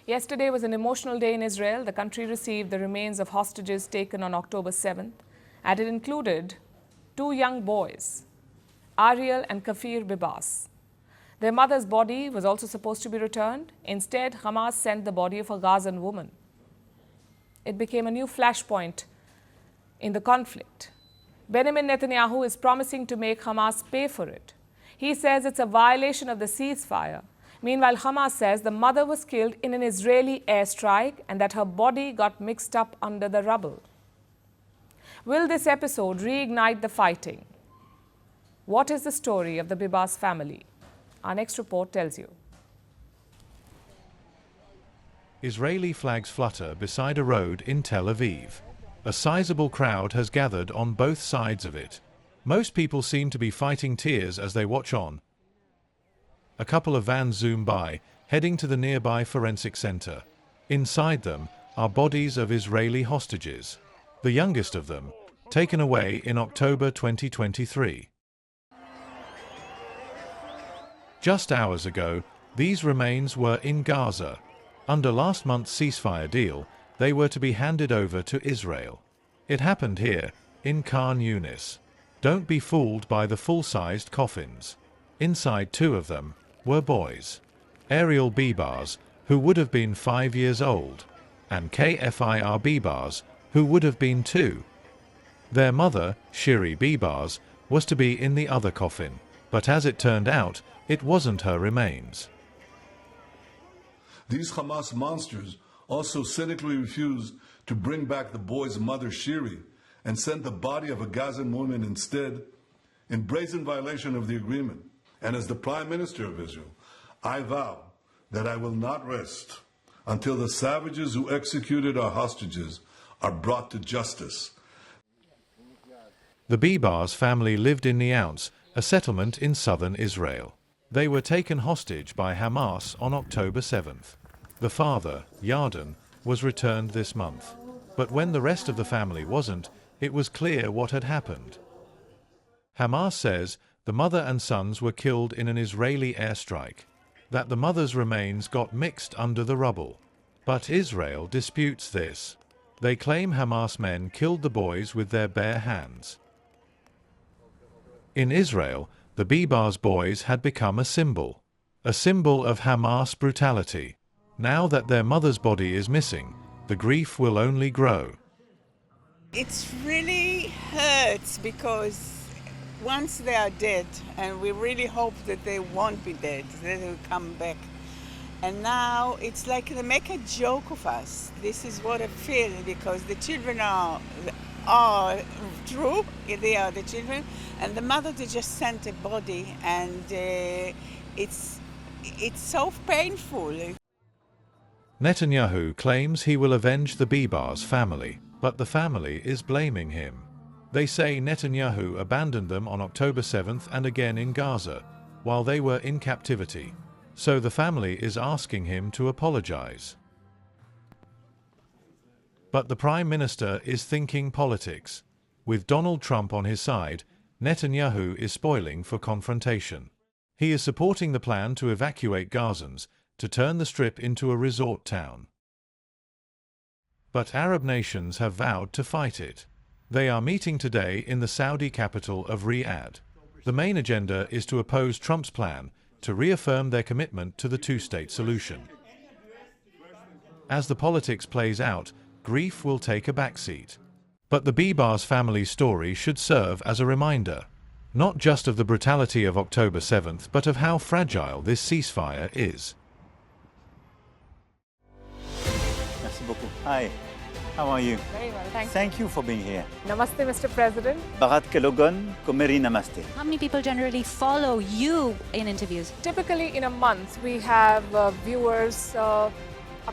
Yesterday was an emotional day in Israel. The country received the remains of hostages taken on October 7th, and it included two young boys, Ariel and Shiri Bibas. Their mother's body was also supposed to be returned. Instead, Hamas sent the body of a Gazan woman. It became a new flashpoint in the conflict. Benjamin Netanyahu is promising to make Hamas pay for it. He says it's a violation of the ceasefire. Meanwhile, Hamas says the mother was killed in an Israeli airstrike and that her body got mixed up under the rubble. Will this episode reignite the fighting? What is the story of the Bibas family? Our next report tells you. Israeli flags flutter beside a road in Tel Aviv. A sizable crowd has gathered on both sides of it. Most people seem to be fighting tears as they watch on. A couple of vans zoom by, heading to the nearby forensic center. Inside them are bodies of Israeli hostages, the youngest of them, taken away in October 2023. Just hours ago, these remains were in Gaza. Under last month's ceasefire deal, they were to be handed over to Israel. It happened here, in Khan Yunis. Don't be fooled by the full-sized coffins. Inside two of them were boys. Shiri Bibas, who would have been 5 years old, and Kfir Bibas, who would have been 2. Their mother, Shiri Bibas, was to be in the other coffin, but as it turned out, it wasn't her remains. These Hamas monsters also cynically refused to bring back the boy's mother, Shiri, and sent the body of a Gazan woman instead, in brazen violation of the agreement. And as the Prime Minister of Israel, I vow that I will not rest until the savages who executed our hostages are brought to justice. The Bibas family lived in Neouns, a settlement in southern Israel. They were taken hostage by Hamas on October 7th. The father, Yarden, was returned this month. But when the rest of the family wasn't, it was clear what had happened. Hamas says the mother and sons were killed in an Israeli airstrike, that the mother's remains got mixed under the rubble. But Israel disputes this. They claim Hamas men killed the boys with their bare hands. In Israel, the Bibas boys had become a symbol of Hamas brutality. Now that their mother's body is missing, the grief will only grow. It really hurts because once they are dead, and we really hope that they won't be dead, that they will come back. And now it's like they make a joke of us. This is what I feel, because the children are true, they are the children, and the mother, they just sent a body, and it's so painful. Netanyahu claims he will avenge the Bibas family, but the family is blaming him. They say Netanyahu abandoned them on October 7th and again in Gaza, while they were in captivity. So the family is asking him to apologize. But the Prime Minister is thinking politics. With Donald Trump on his side, Netanyahu is spoiling for confrontation. He is supporting the plan to evacuate Gazans, to turn the Strip into a resort town. But Arab nations have vowed to fight it. They are meeting today in the Saudi capital of Riyadh. The main agenda is to oppose Trump's plan to reaffirm their commitment to the two-state solution. As the politics plays out, grief will take a backseat. But the Bibas family story should serve as a reminder, not just of the brutality of October 7th, but of how fragile this ceasefire is. Merci beaucoup. Hi, how are you? Very well, thank you. Thank you for being here. Namaste, Mr. President. Bharat Kelogan, Komeri Namaste. How many people generally follow you in interviews? Typically, in a month, we have viewers up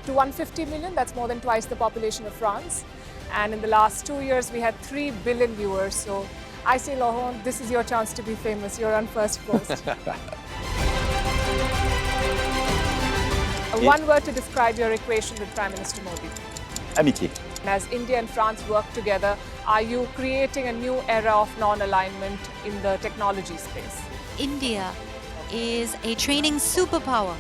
to 150 million. That's more than twice the population of France. And in the last 2 years, we had 3 billion viewers. So I say, Laurent, this is your chance to be famous. You're on Firstpost. One word to describe your equation with Prime Minister Modi. Amitié. As India and France work together, are you creating a new era of non-alignment in the technology space? India is a training superpower.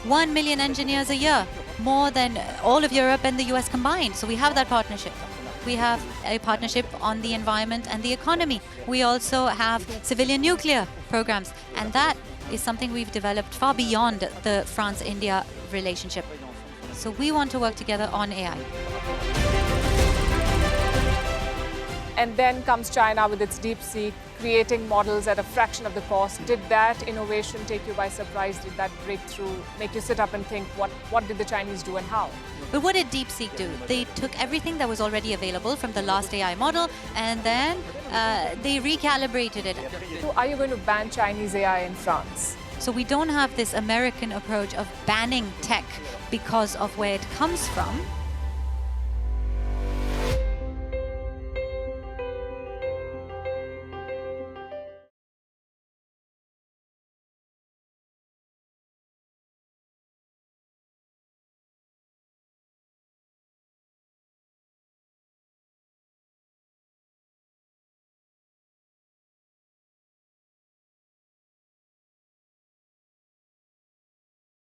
1 million engineers a year. more than all of Europe and the US combined. So we have that partnership. We have a partnership on the environment and the economy. We also have civilian nuclear programs, and that is something we've developed far beyond the France-India relationship. So we want to work together on AI. And then comes China with its DeepSeek, creating models at a fraction of the cost. Did that innovation take you by surprise? Did that breakthrough make you sit up and think, what did the Chinese do and how? But what did DeepSeek do? They took everything that was already available from the last AI model, and then they recalibrated it. So are you going to ban Chinese AI in France? So we don't have this American approach of banning tech because of where it comes from.